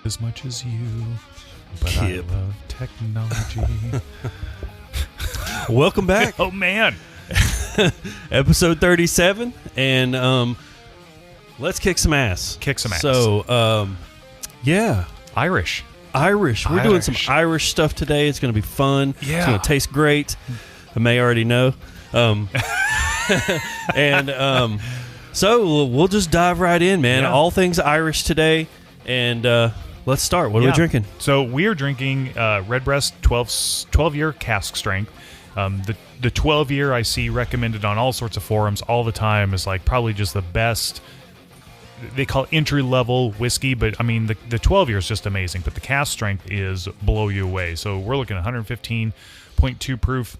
As much as you, but I love technology. Welcome back. Oh, man. Episode 37, and let's kick some ass. Kick some ass. So, yeah. Irish. We're doing some Irish stuff today. It's going to be fun. Yeah. It's going to taste great. I may already know. So we'll just dive right in, man. Yeah. All things Irish today, and let's start. What are we drinking? So we are drinking Redbreast 12-year cask strength. The 12-year I see recommended on all sorts of forums all the time is like probably just the best. They call it entry-level whiskey, but I mean the 12-year is just amazing. But the cask strength is blow you away. So we're looking at 115.2 proof.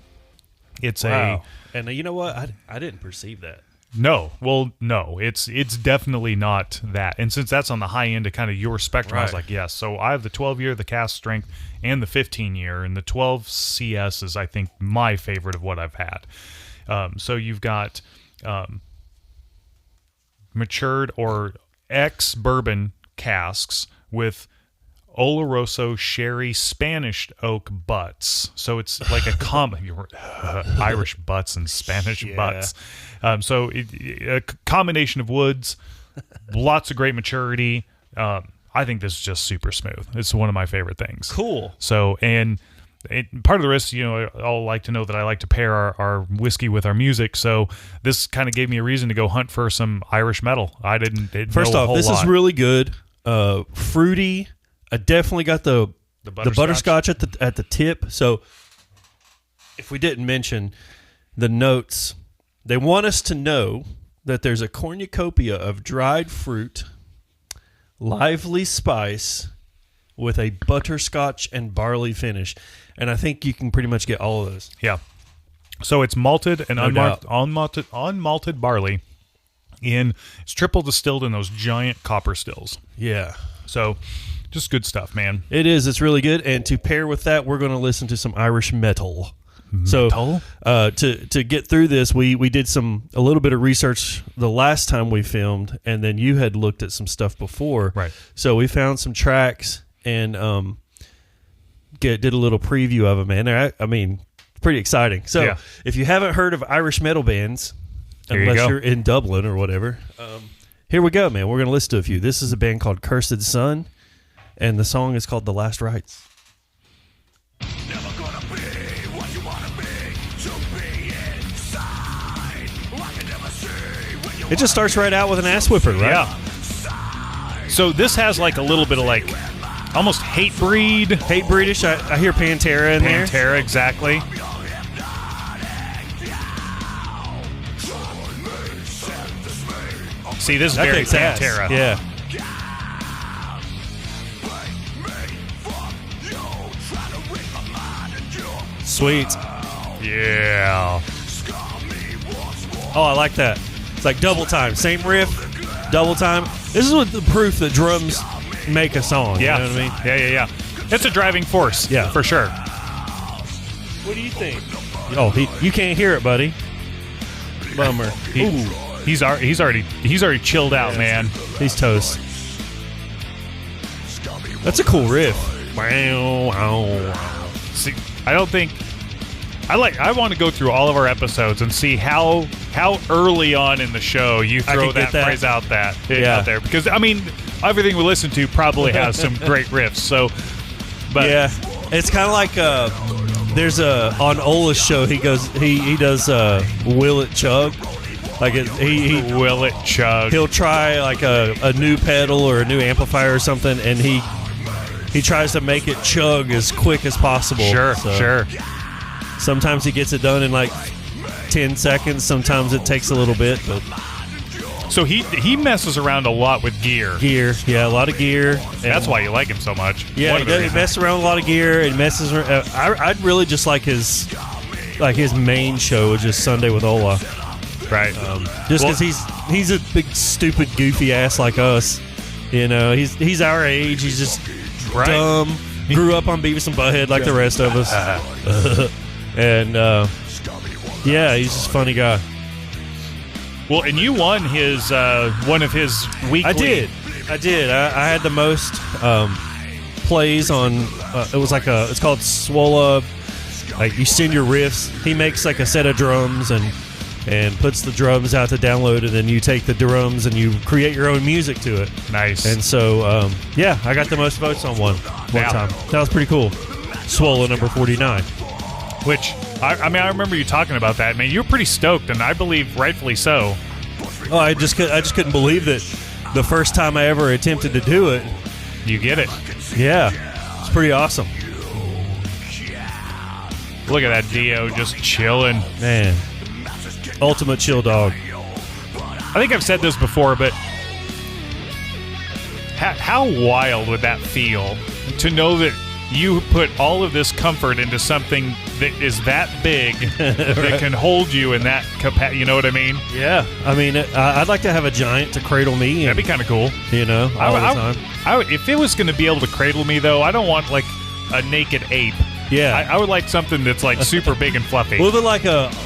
It's and you know what? I didn't perceive that. No, it's definitely not that. And since that's on the high end of kind of your spectrum, I was like, yes. So I have the 12-year, the cask strength, and the 15-year, and the 12 CS is, I think, my favorite of what I've had. So you've got matured or ex-bourbon casks with Oloroso sherry Spanish oak butts. So it's like a Irish butts and Spanish butts. So a combination of woods, lots of great maturity. I think this is just super smooth. It's one of my favorite things. Cool. So, and part of the risk, I'll like to know that I like to pair our whiskey with our music. So this kind of gave me a reason to go hunt for some Irish metal. I didn't First know a off, whole this lot. is really good. Fruity. I definitely got the butterscotch at the tip. So if we didn't mention the notes, they want us to know that there's a cornucopia of dried fruit, lively spice, with a butterscotch and barley finish. And I think you can pretty much get all of those. Yeah. So it's malted and No unmalted barley. It's triple distilled in those giant copper stills. Yeah. So just good stuff, man. It is. It's really good. And to pair with that, we're going to listen to some Irish metal. So to get through this, we did a little bit of research the last time we filmed, and then you had looked at some stuff before. Right. So we found some tracks and did a little preview of them, man. I mean, pretty exciting. So if you haven't heard of Irish metal bands, unless you're in Dublin or whatever, here we go, man. We're going to listen to a few. This is a band called Cursed Sun, and the song is called The Last Rites. It just starts right out with an ass whipper, right? Yeah. So this has like a little bit of like almost hate breedish. I hear Pantera in there. Pantera, exactly. See, this is very Pantera. Yeah. Sweet. Yeah. Oh, I like that. It's like double time. Same riff, double time. This is what the proof that drums make a song. Yeah. You know what I mean? Yeah. It's a driving force. Yeah. For sure. What do you think? Oh, you can't hear it, buddy. Bummer. He's already chilled out, man. He's toast. That's a cool riff. See, I want to go through all of our episodes and see how early on in the show you throw that phrase out there, because I mean everything we listen to probably has some great riffs. So, but yeah, it's kind of like there's on Ola's show he does Will It Chug. Like he Will It Chug. He'll try like a new pedal or a new amplifier or something, and he tries to make it chug as quick as possible. Sure. Sometimes he gets it done in like 10 seconds. Sometimes it takes a little bit, but so he messes around a lot with gear. Yeah, a lot of gear. That's why you like him so much. Yeah, he messes around with a lot of gear. And messes around. I'd really just like his main show, which is Sunday with Ola. Right. Just because he's a big stupid goofy ass like us. You know, he's our age. He's just dumb, Grew up on Beavis and Butthead like the rest of us. And, yeah, he's just a funny guy. Well, and you won his one of his weekly. I did. I had the most plays on. It was like it's called Swola. Like you send your riffs. He makes like a set of drums and puts the drums out to download, and then you take the drums and you create your own music to it. Nice. And so, yeah, I got the most votes on one time. That was pretty cool. Swola number 49. Which I mean, I remember you talking about that. Man, you were pretty stoked, and I believe rightfully so. Oh, I just couldn't believe that the first time I ever attempted to do it. You get it. Yeah, it's pretty awesome. Look at that Dio just chilling. Man, ultimate chill dog. I think I've said this before, but how wild would that feel to know that you put all of this comfort into something that is that big that can hold you in that capacity? You know what I mean? Yeah. I mean, I'd like to have a giant to cradle me. That'd be kind of cool. You know, all the time. If it was going to be able to cradle me, though, I don't want like a naked ape. Yeah. I would like something that's like super big and fluffy. A little bit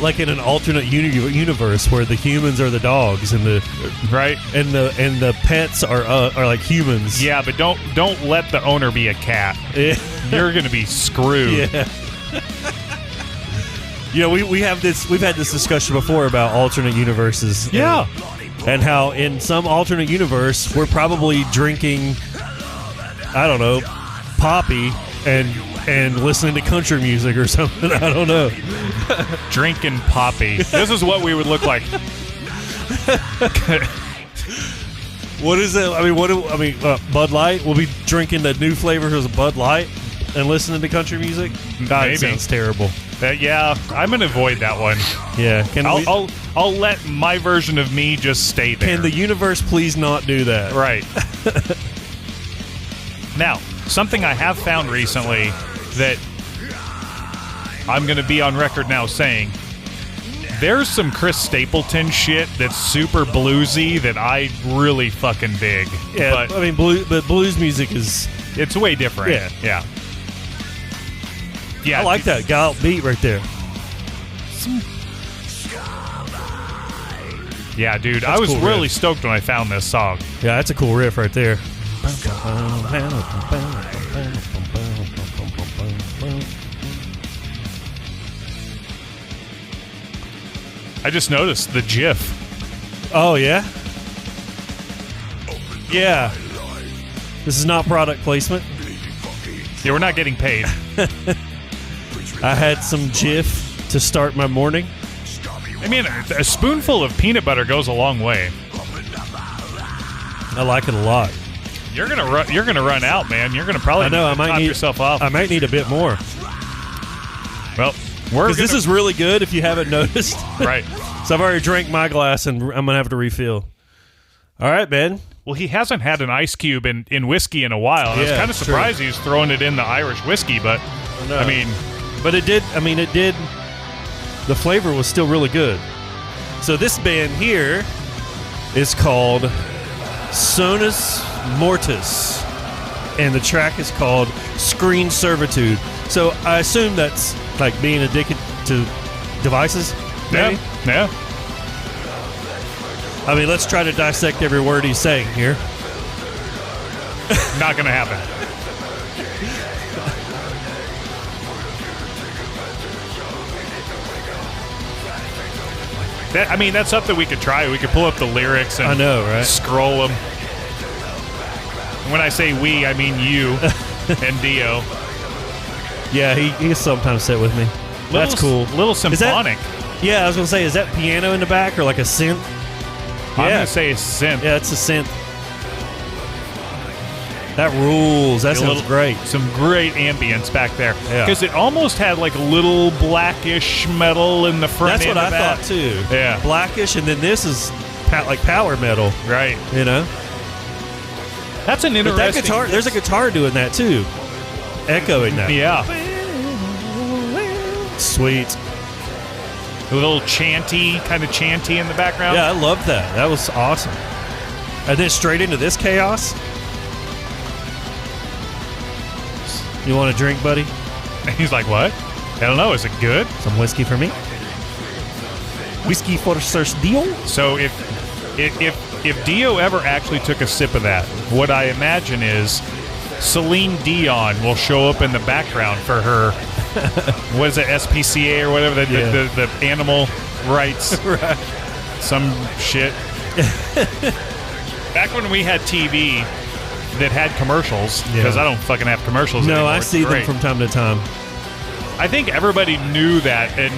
like in an alternate universe where the humans are the dogs and the right and the pets are like humans. Yeah, but don't let the owner be a cat. Yeah. You're gonna be screwed. Yeah. You know, we've had this discussion before about alternate universes. Yeah. And how in some alternate universe we're probably drinking, I don't know, poppy and listening to country music or something. I don't know. Drinking poppy. This is what we would look like. What is it? I mean, Bud Light. We'll be drinking the new flavors of Bud Light and listening to country music. God, it sounds terrible. Yeah, I'm gonna avoid that one. Yeah, I'll let my version of me just stay there. Can the universe please not do that? Right. Now, something I have found recently that I'm going to be on record now saying, there's some Chris Stapleton shit that's super bluesy that I really fucking dig. Yeah, but, I mean, blues music it's way different. Yeah. Yeah. I like that gallop beat right there. Yeah, dude, I was really riff. Stoked when I found this song. Yeah, that's a cool riff right there. I just noticed the GIF. Oh, yeah? Yeah. This is not product placement. Yeah, we're not getting paid. I had some GIF to start my morning. I mean, a spoonful of peanut butter goes a long way. I like it a lot. You're gonna run out, man. You're gonna probably top yourself off. I might need a bit more. Well, this is really good if you haven't noticed. Right. So I've already drank my glass and I'm gonna have to refill. All right, Ben. Well, he hasn't had an ice cube in whiskey in a while. And I was kind of surprised he was throwing it in the Irish whiskey, but no. I mean, but it did. The flavor was still really good. So this band here is called Sonus Mortis, and the track is called Screen Servitude. So I assume that's like being addicted to devices, maybe? Yeah. I mean, let's try to dissect every word he's saying here. Not gonna happen. That's something we could try. We could pull up the lyrics and scroll them. When I say we, I mean you and Dio. Yeah, he sometimes sit with me. That's cool. Little symphonic. Yeah, I was going to say, is that piano in the back or like a synth? I'm going to say a synth. Yeah, it's a synth. That rules. That sounds great. Some great ambience back there. Because it almost had like a little blackish metal in the front. That's what I thought too. Yeah. Blackish, and then this is like power metal. Right. You know? That's an interesting... But that guitar, there's a guitar doing that too. Echoing that. Yeah. Sweet. A little chanty in the background. Yeah, I love that. That was awesome. And then straight into this chaos. You want a drink, buddy? And he's like, what? I don't know. Is it good? Some whiskey for me? Whiskey for Sir Dio? So if Dio ever actually took a sip of that, what I imagine is Celine Dion will show up in the background for her, what is it, SPCA or whatever, the animal rights, Right. some shit. Back when we had TV that had commercials, because I don't fucking have commercials anymore. No, I see them from time to time. I think everybody knew that, and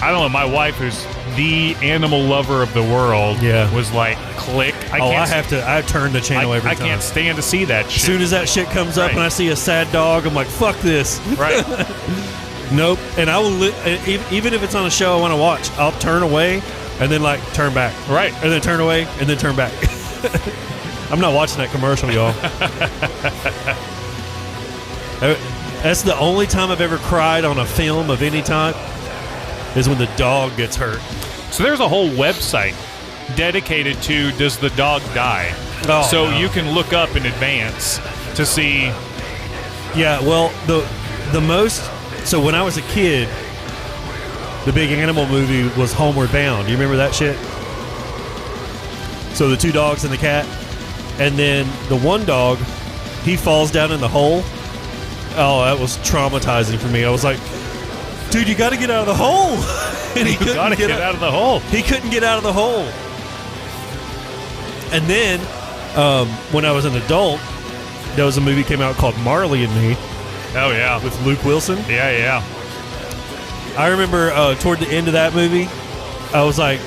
I don't know, my wife, who's the animal lover of the world, was like, click. I turn the channel every time. I can't stand to see that shit. As soon as that shit comes up and I see a sad dog, I'm like, fuck this. Right. Nope. And I will, even if it's on a show I want to watch, I'll turn away and then like turn back. Right. And then turn away and then turn back. I'm not watching that commercial, y'all. That's the only time I've ever cried on a film of any type, is when the dog gets hurt. So there's a whole website dedicated to does the dog die? Oh, so no. you can look up in advance to see. Yeah, well, the most... So when I was a kid, the big animal movie was Homeward Bound. Do you remember that shit? So the two dogs and the cat. And then the one dog, he falls down in the hole. Oh, that was traumatizing for me. I was like, dude, you got to get out of the hole. And he couldn't get out of the hole. He couldn't get out of the hole. And then, when I was an adult, there was a movie came out called Marley and Me. Oh, yeah. With Luke Wilson. Yeah. I remember toward the end of that movie, I was like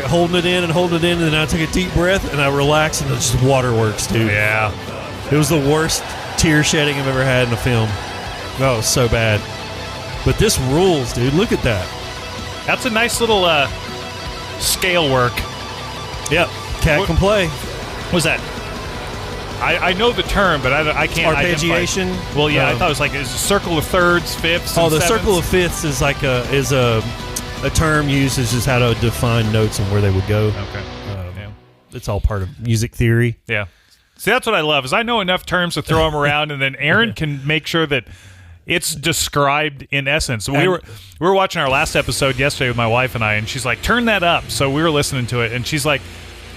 holding it in, and then I took a deep breath, and I relaxed, and it's just waterworks, dude. Yeah. It was the worst tear shedding I've ever had in a film. That was so bad. But this rules, dude. Look at that. That's a nice little scale work. Yep. Cat can play. What's that? I know the term, but I can't arpeggiation. Identify. Well, yeah, I thought it was like a circle of thirds, fifths. Oh, and the sevenths. circle of fifths is like a term used as just how to define notes and where they would go. Okay. Yeah. It's all part of music theory. Yeah. See, that's what I love, is I know enough terms to throw them around, and then Aaron can make sure that it's described in essence. We were watching our last episode yesterday with my wife and I, and she's like, turn that up. So we were listening to it, and she's like,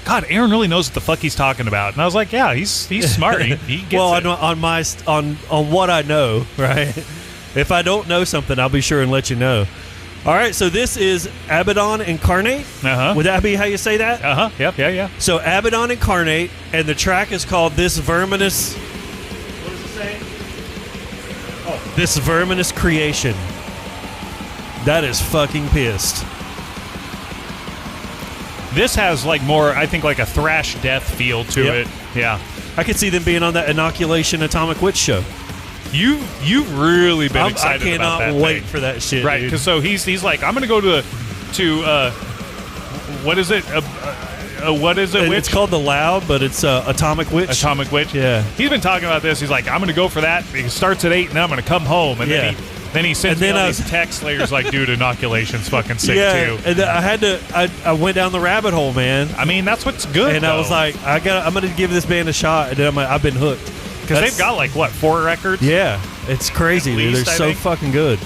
God, Aaron really knows what the fuck he's talking about. And I was like, yeah, he's smart. He gets well, it. on what I know, right? If I don't know something, I'll be sure and let you know. All right, so this is Abaddon Incarnate. Uh-huh. Would that be how you say that? Uh-huh. Yep, yeah. So Abaddon Incarnate, and the track is called This Verminous... What does it say? Oh, This Verminous Creation. That is fucking pissed. This has like more, I think, like a thrash death feel to it. Yeah. I could see them being on that Inoculation Atomic Witch show. You've really been excited about that. I cannot wait for that shit, right? Dude. Because so he's like, I'm gonna go to what is it? What is it? It's called The Loud, but it's Atomic Witch. Atomic Witch. Yeah. He's been talking about this. He's like, I'm gonna go for that. It starts at 8, and then I'm gonna come home, and then he sends me all these texts later. He's like, dude, Inoculation's fucking sick too. And I went down the rabbit hole, man. I mean, that's what's good. And I was like, I'm gonna give this band a shot, and then I've been hooked. Because they've got like, what, 4 records? Yeah, it's crazy, dude. They're so fucking good.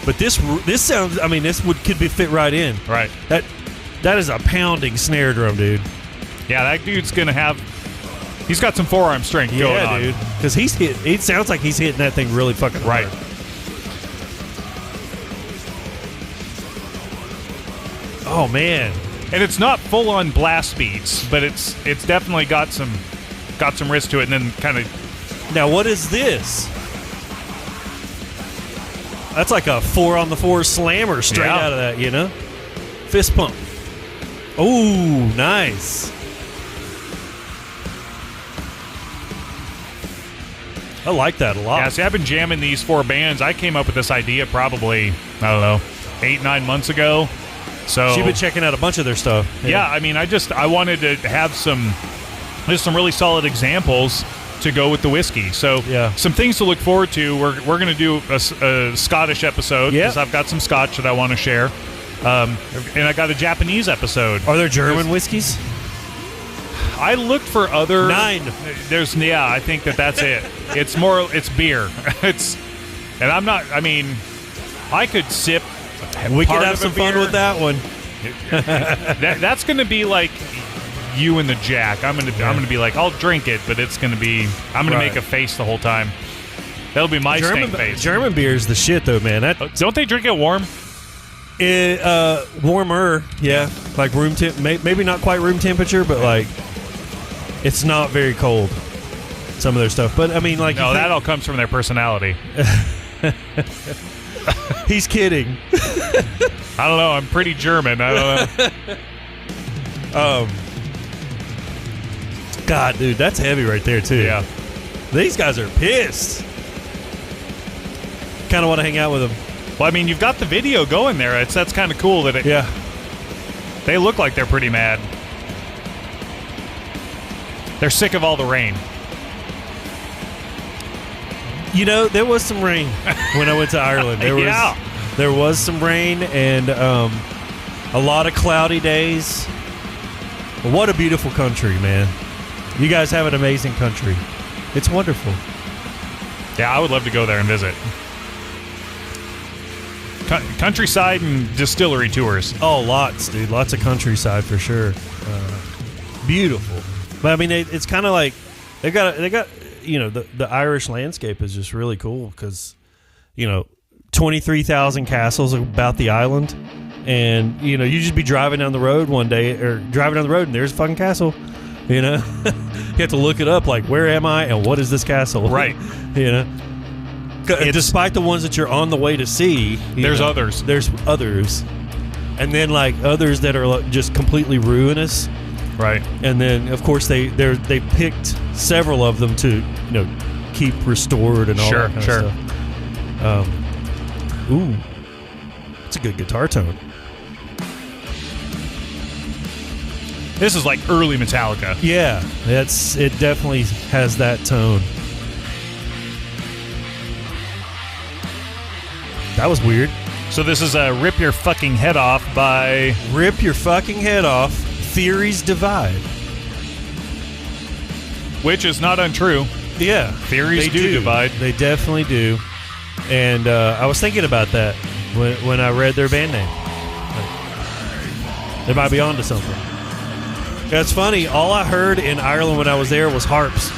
But this sounds, I mean, this could be fit right in. Right. That is a pounding snare drum, dude. Yeah, that dude's going to have, he's got some forearm strength going on. Yeah, dude. Because it sounds like he's hitting that thing really fucking hard. Right. Oh, man. And it's not full-on blast beats, but it's definitely got some risk to it, and then kind of... Now, what is this? That's like a 4-on-the-4 slammer straight out of that, you know? Fist pump. Ooh, nice. I like that a lot. Yeah, see, I've been jamming these 4 bands. I came up with this idea probably, I don't know, 8-9 months ago. So you've been checking out a bunch of their stuff. Yeah, I mean, I wanted to have some really solid examples to go with the whiskey. So some things to look forward to. We're going to do a Scottish episode because I've got some Scotch that I want to share. And I got a Japanese episode. Are there German whiskeys? I looked for other 9. I think that's it. It's beer. And I'm not. I mean, I could sip. We could part have of a some fun beer. with that one. That's going to be like you and the Jack. I'm gonna be like, I'll drink it, but it's gonna be. I'm gonna Right. make a face the whole time. That'll be my stink face. German beer is the shit, though, man. Don't they drink it warm? Warmer, yeah. Like room temp, maybe not quite room temperature, but like it's not very cold. Some of their stuff, but I mean, like No, that all comes from their personality. he's kidding. I don't know. I'm pretty German. I don't know. God, dude, that's heavy right there too. Yeah. These guys are pissed. Kind of want to hang out with them. Well, I mean, you've got the video going there. That's kind of cool that Yeah. they look like they're pretty mad. They're sick of all the rain. You know, there was some rain when I went to Ireland. There was some rain and a lot of cloudy days. But what a beautiful country, man. You guys have an amazing country. It's wonderful. Yeah, I would love to go there and visit. Countryside and distillery tours. Oh, lots, dude. Lots of countryside for sure. Beautiful. But I mean, it's kind of like they got you know, the Irish landscape is just really cool because, you know, 23,000 castles about the island, and you know, you just be driving down the road one day or driving down the road and there's a fucking castle. You know, you have to look it up. Like, where am I and what is this castle? Right. You know. Despite the ones that you're on the way to see, There's others. There's others, and then like others that are just completely ruinous. Right. And then of course they picked several of them to, you know, keep restored and all that kind of stuff. Ooh, it's a good guitar tone. This is like early Metallica. Yeah, it definitely has that tone. That was weird. So this is a Rip Your Fucking Head Off by... Rip Your Fucking Head Off, Theories Divide. Which is not untrue. Yeah. Theories do divide. They definitely do. And I was thinking about that when I read their band name. They might be onto something. That's funny. All I heard in Ireland when I was there was harps.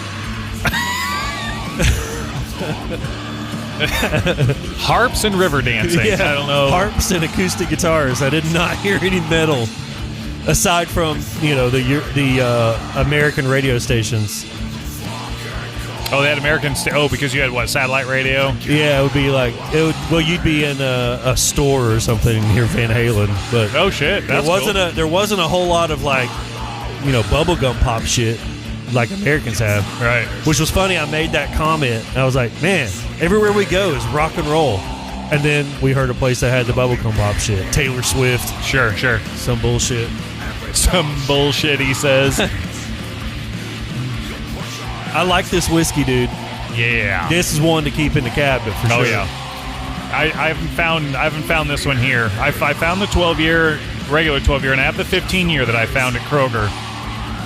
Harps and river dancing. Yeah, I don't know. Harps and acoustic guitars. I did not hear any metal, aside from, you know, the American radio stations. Oh, they had American... because you had, what, satellite radio? Yeah, it would be like... you'd be in a store or something and hear Van Halen. But Oh, shit. That's cool. there wasn't a whole lot of, like, you know, bubblegum pop shit like Americans have. Right. Which was funny. I made that comment. And I was like, man, everywhere we go is rock and roll. And then we heard a place that had the bubblegum pop shit. Taylor Swift. Sure. Some bullshit. Some bullshit, he says. I like this whiskey, dude. Yeah. This is one to keep in the cabinet for sure. Oh, yeah. I haven't found this one here. I found the 12-year, regular 12-year, and I have the 15-year that I found at Kroger.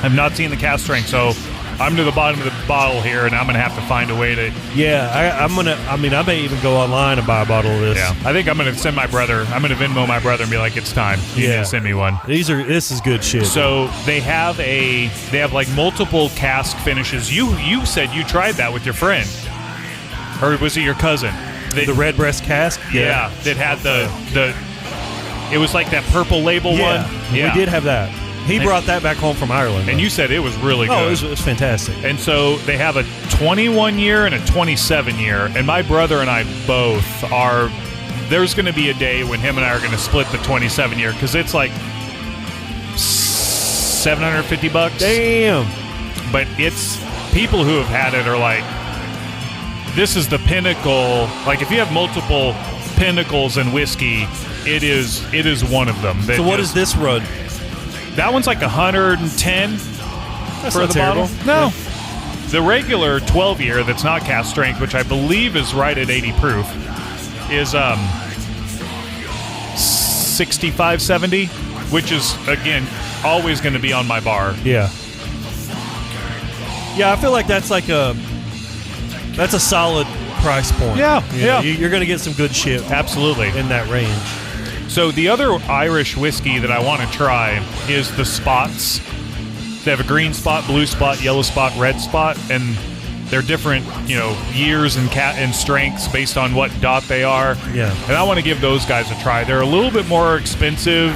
I've not seen the cask strength, so I'm to the bottom of the bottle here, and I'm going to have to find a way to... Yeah, I may even go online and buy a bottle of this. Yeah, I think I'm going to send my brother... I'm going to Venmo my brother and be like, it's time. You need to send me one. This is good shit. So they have like multiple cask finishes. You said you tried that with your friend. Or was it your cousin? The red breast cask? Yeah, that had the it was like that purple label one. Yeah, we did have that. He brought that back home from Ireland. And you said it was really good. Oh, it was fantastic. And so they have a 21-year and a 27-year. And my brother and I both are... There's going to be a day when him and I are going to split the 27-year because it's like $750. Damn. But it's... People who have had it are like... This is the pinnacle. Like, if you have multiple pinnacles in whiskey, it is one of them. So what does this run? That one's like 110 That's for not the terrible. bottle. No. Yeah. The regular 12-year that's not cask strength, which I believe is right at 80 proof, is 65, 70, which is, again, always going to be on my bar. Yeah. Yeah, I feel like that's a solid price point. Yeah, You know, yeah. You're going to get some good shit Absolutely. in that range. So the other Irish whiskey that I want to try is the spots. They have a green spot, blue spot, yellow spot, red spot, and they're different, years and strengths based on what dot they are. Yeah. And I want to give those guys a try. They're a little bit more expensive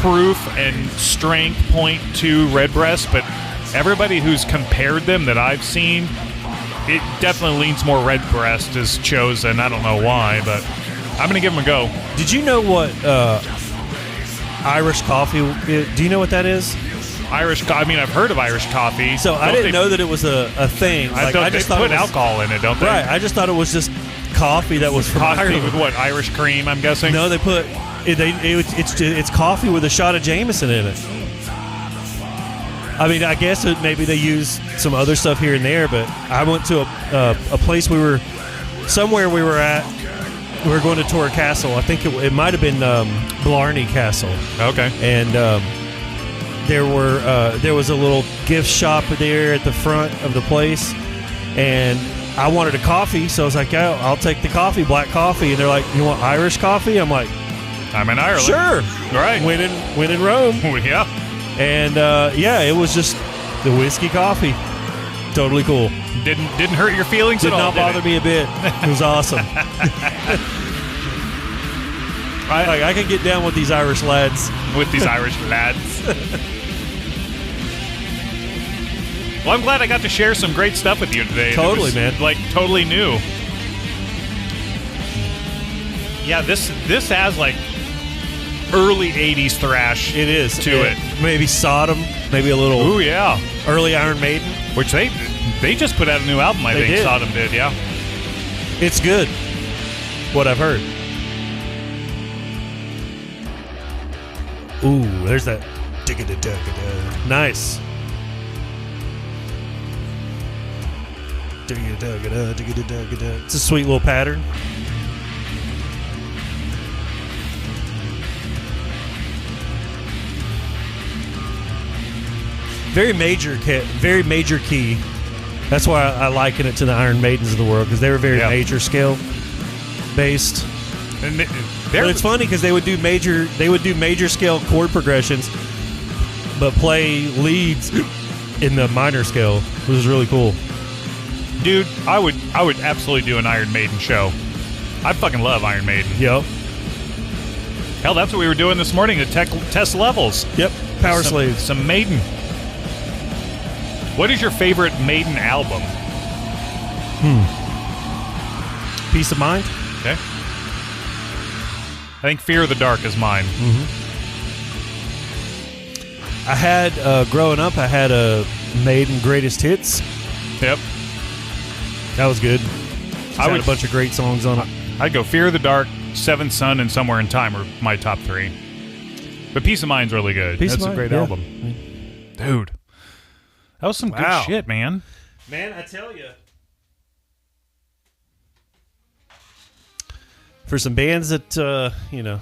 proof and strength point to Redbreast, but everybody who's compared them that I've seen, it definitely leans more Redbreast is chosen. I don't know why, but I'm going to give them a go. Did you know what Irish coffee? Do you know what that is? I've heard of Irish coffee. So I didn't know that it was a thing. I just thought put alcohol in it, don't they? Right. I just thought it was just coffee that was from Coffee Ireland. with what? Irish cream, I'm guessing? No, they put it's coffee with a shot of Jameson in it. I mean, I guess maybe they use some other stuff here and there, but I went to a place we were at. We were going to tour a castle. I think it might have been Blarney Castle. Okay. And there was a little gift shop there at the front of the place, and I wanted a coffee, so I was like, oh, I'll take the coffee, black coffee. And they're like, you want Irish coffee? I'm like, I'm in Ireland. sure. Right. When in Rome. Yeah. And it was just the whiskey coffee. Totally cool. Didn't hurt your feelings Did at all. not bother me a bit. It was awesome. I can get down with these Irish lads. With these Irish lads. Well, I'm glad I got to share some great stuff with you today. Totally, man. Like, totally new. Yeah, this has, like, early 80s thrash. It is. To it. Maybe Sodom. Maybe a little Ooh, yeah. early Iron Maiden. Which they just put out a new album, I think. did. Sodom did, yeah. It's good. What I've heard. Ooh, there's that. Nice. It's a sweet little pattern. Very major key. That's why I liken it to the Iron Maidens of the world, because they were very major scale based. And But it's funny because they would do major scale chord progressions, but play leads in the minor scale, which is really cool. Dude, I would absolutely do an Iron Maiden show. I fucking love Iron Maiden. Yep. Hell, that's what we were doing this morning to test levels. Yep. Power Slaves. Some Maiden. What is your favorite Maiden album? Peace of Mind. Okay. I think Fear of the Dark is mine. I had, growing up, I had a Maiden Greatest Hits. Yep. That was good. I had would a bunch of great songs on it. I'd go Fear of the Dark, Seventh Son, and Somewhere in Time are my top three. But Peace of Mind's really good. Peace of That's a Mind, great yeah. album. Dude. That was some good shit, man. Man, I tell you. For some bands that,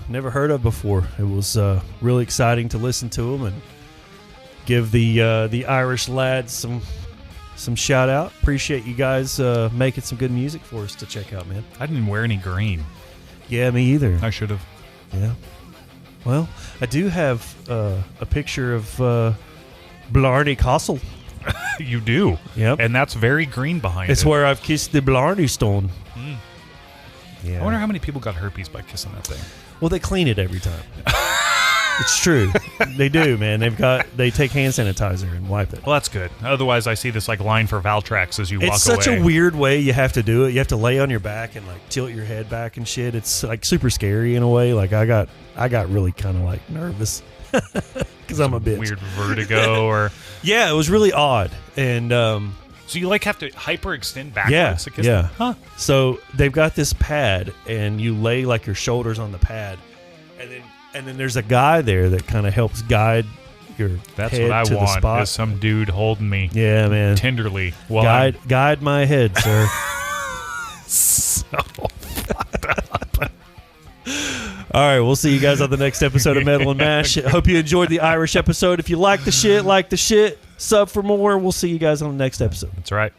never heard of before, it was really exciting to listen to them and give the Irish lads some shout out. Appreciate you guys making some good music for us to check out, man. I didn't wear any green. Yeah, me either. I should have. Yeah. Well, I do have a picture of Blarney Castle. You do. Yep. And that's very green behind It's it. where I've kissed the Blarney Stone. Yeah. I wonder how many people got herpes by kissing that thing. Well, they clean it every time. It's true. They do, man. They take hand sanitizer and wipe it. Well, that's good. Otherwise, I see this like line for Valtrex as you walk away. It's such a weird way you have to do it. You have to lay on your back and like tilt your head back and shit. It's like super scary in a way. Like I got really kind of like nervous because I'm a bitch. Weird vertigo or Yeah, it was really odd. And so you like have to hyperextend backwards. yeah, to kiss yeah. them? Huh. So they've got this pad, and you lay like your shoulders on the pad, and then there's a guy there that kind of helps guide your That's head what I to the want. spot. Is some dude holding me Yeah, man. tenderly while Guide my head, sir. so All right, we'll see you guys on the next episode of Metal and Mash. Hope you enjoyed the Irish episode. If you like the shit, Sub for more. We'll see you guys on the next episode. That's right.